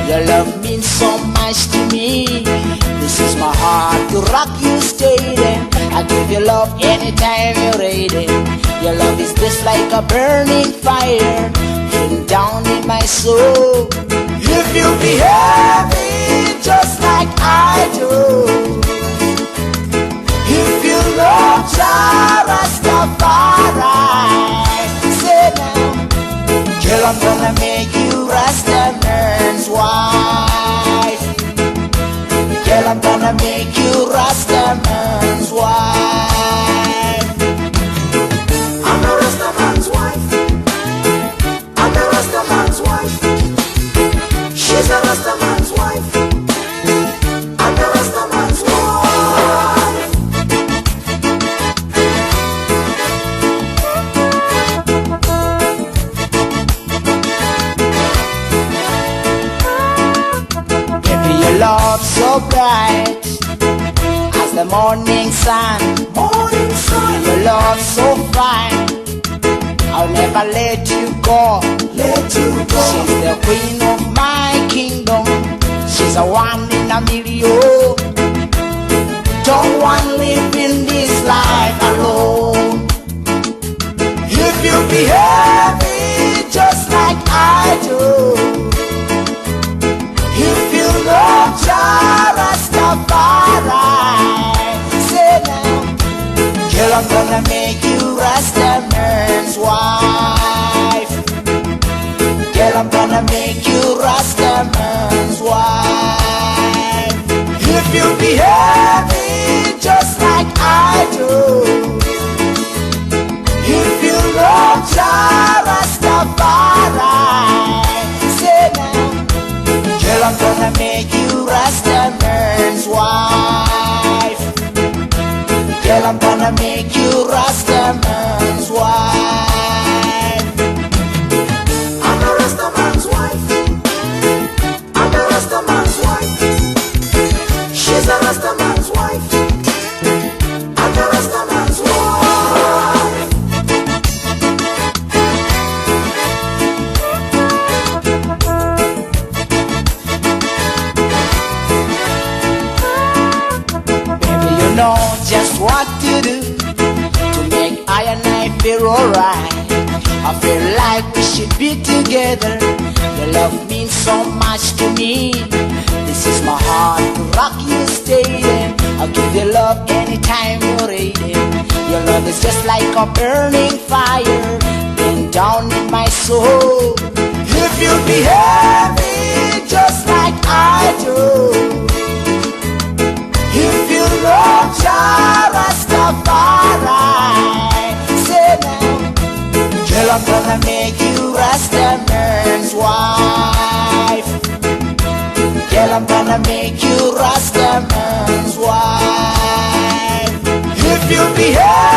Your love means so much to me. This is my heart to rock you steady. I give you love anytime you're ready. Your love is just like a burning fire, hidden down in my soul. If you behave it just like I do, if you love Jah Rastafari, say now, girl, I'm gonna make you Rastaman's wife. Girl, I'm gonna make you Rastaman's wife. I'm a Rastaman's wife. I'm a Rastaman's wife. She's a Rastaman's wife. I'm a Rastaman's wife. Baby, your love so bright as the morning sun. Morning sun, Your love so fine, I'll never let you go. let you go. She's the queen of my kingdom. She's a one in a million. Don't want to live in this life alone. If you behave it just like I do, if you love Jah Rastafari, say now, girl, I'm gonna make you Rastaman's wife. Girl, I'm gonna make you Rastaman's wife. If you behave it just like I do, if you love Jah Rastafari, say now, girl, I'm gonna make you Rastaman's wife. Girl, I'm gonna make you Rastaman's wife. I'm a Rastaman's wife. I'm a Rastaman's wife. She's a Rastaman's wife. I'm a Rastaman's wife. Baby, you know just what to do to make I and I feel alright. I feel like we should be together. Your love means so much to me. This is my heart to rock you steady. I'll give you love anytime you're ready. Your love is just like a burning fire, been down in my soul. If you behave it just like I do, if you love Jah Rastafari, say now, girl, I'm gonna make you Rastaman's wife. Girl, I'm gonna make you Rastaman's wife. If you behave